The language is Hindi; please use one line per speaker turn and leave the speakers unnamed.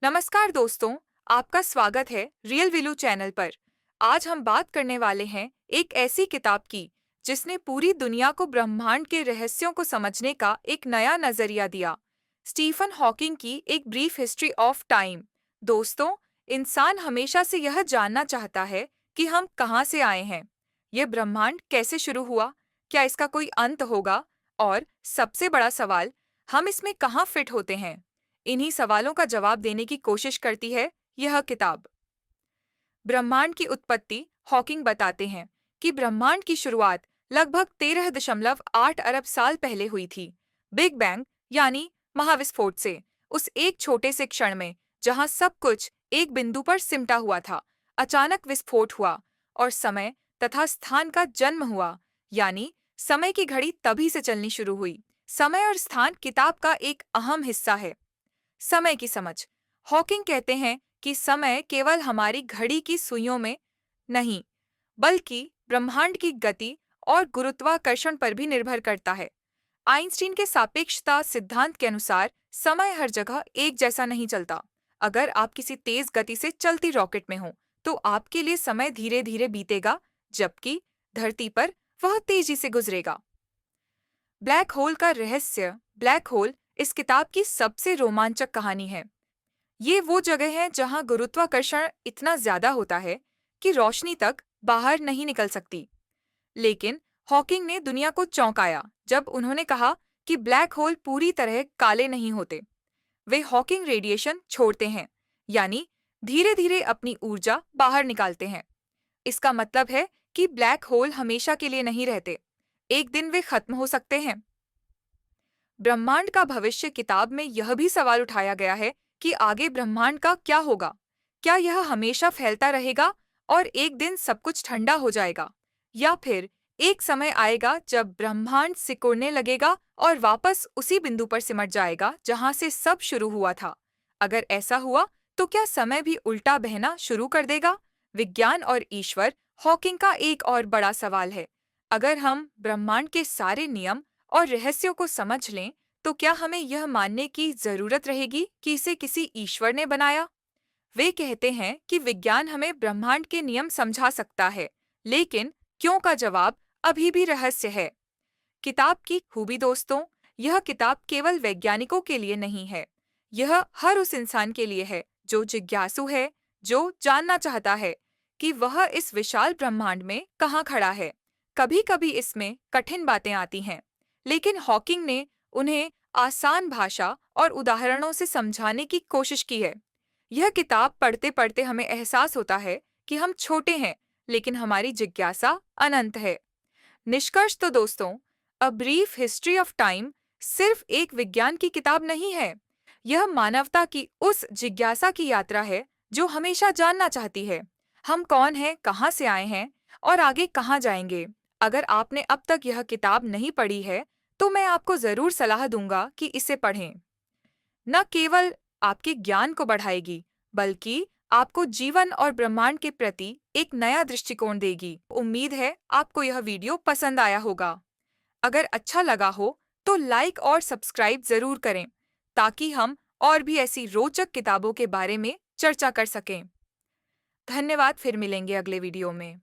नमस्कार दोस्तों, आपका स्वागत है रियल विलू चैनल पर। आज हम बात करने वाले हैं एक ऐसी किताब की जिसने पूरी दुनिया को ब्रह्मांड के रहस्यों को समझने का एक नया नजरिया दिया। स्टीफन हॉकिंग की एक ब्रीफ हिस्ट्री ऑफ टाइम। दोस्तों, इंसान हमेशा से यह जानना चाहता है कि हम कहाँ से आए हैं, ये ब्रह्मांड कैसे शुरू हुआ, क्या इसका कोई अंत होगा, और सबसे बड़ा सवाल, हम इसमें कहाँ फिट होते हैं। इन्हीं सवालों का जवाब देने की कोशिश करती है यह किताब। ब्रह्मांड की उत्पत्ति। हॉकिंग बताते हैं कि ब्रह्मांड की शुरुआत लगभग 13.8 अरब साल पहले हुई थी। बिग बैंग यानी महाविस्फोट से, उस एक छोटे से क्षण में जहां सब कुछ एक बिंदु पर सिमटा हुआ था, अचानक विस्फोट हुआ और समय तथा स्थान का जन्म हुआ। यानी समय की घड़ी तभी से चलनी शुरू हुई। समय और स्थान किताब का एक अहम हिस्सा है। समय की समझ। हॉकिंग कहते हैं कि समय केवल हमारी घड़ी की सुइयों में नहीं, बल्कि ब्रह्मांड की गति और गुरुत्वाकर्षण पर भी निर्भर करता है। आइंस्टीन के सापेक्षता सिद्धांत के अनुसार समय हर जगह एक जैसा नहीं चलता। अगर आप किसी तेज गति से चलती रॉकेट में हो, तो आपके लिए समय धीरे धीरे बीतेगा, जबकि धरती पर वह तेजी से गुजरेगा। ब्लैक होल का रहस्य। ब्लैक होल इस किताब की सबसे रोमांचक कहानी है। ये वो जगह है जहां गुरुत्वाकर्षण इतना ज्यादा होता है कि रोशनी तक बाहर नहीं निकल सकती। लेकिन हॉकिंग ने दुनिया को चौंकाया जब उन्होंने कहा कि ब्लैक होल पूरी तरह काले नहीं होते। वे हॉकिंग रेडिएशन छोड़ते हैं, यानी धीरे धीरे अपनी ऊर्जा बाहर निकालते हैं। इसका मतलब है कि ब्लैक होल हमेशा के लिए नहीं रहते, एक दिन वे खत्म हो सकते हैं। ब्रह्मांड का भविष्य किताब में यह भी सवाल उठाया गया है कि आगे ब्रह्मांड का क्या होगा। क्या यह हमेशा फैलता रहेगा और एक दिन सब कुछ ठंडा हो जाएगा, या फिर एक समय आएगा जब ब्रह्मांड सिकुड़ने लगेगा और वापस उसी बिंदु पर सिमट जाएगा जहां से सब शुरू हुआ था। अगर ऐसा हुआ तो क्या समय भी उल्टा बहना शुरू कर देगा। विज्ञान और ईश्वर। हॉकिंग का एक और बड़ा सवाल है, अगर हम ब्रह्मांड के सारे नियम और रहस्यों को समझ लें, तो क्या हमें यह मानने की जरूरत रहेगी कि इसे किसी ईश्वर ने बनाया। वे कहते हैं कि विज्ञान हमें ब्रह्मांड के नियम समझा सकता है, लेकिन क्यों का जवाब अभी भी रहस्य है। किताब की खूबी। दोस्तों, यह किताब केवल वैज्ञानिकों के लिए नहीं है, यह हर उस इंसान के लिए है जो जिज्ञासु है, जो जानना चाहता है कि वह इस विशाल ब्रह्मांड में कहाँ खड़ा है। कभी कभी इसमें कठिन बातें आती हैं, लेकिन हॉकिंग ने उन्हें आसान भाषा और उदाहरणों से समझाने की कोशिश की है। यह किताब पढ़ते पढ़ते हमें एहसास होता है कि हम छोटे हैं, लेकिन हमारी जिज्ञासा अनंत है। निष्कर्ष तो दोस्तों, a brief history of time सिर्फ एक विज्ञान की किताब नहीं है, यह मानवता की उस जिज्ञासा की यात्रा है जो हमेशा जानना चाहती है, हम कौन हैं, कहाँ से आए हैं और आगे कहाँ जाएंगे। अगर आपने अब तक यह किताब नहीं पढ़ी है, तो मैं आपको जरूर सलाह दूंगा कि इसे पढ़ें। न केवल आपके ज्ञान को बढ़ाएगी, बल्कि आपको जीवन और ब्रह्मांड के प्रति एक नया दृष्टिकोण देगी। उम्मीद है आपको यह वीडियो पसंद आया होगा। अगर अच्छा लगा हो तो लाइक और सब्सक्राइब जरूर करें, ताकि हम और भी ऐसी रोचक किताबों के बारे में चर्चा कर सकें। धन्यवाद, फिर मिलेंगे अगले वीडियो में।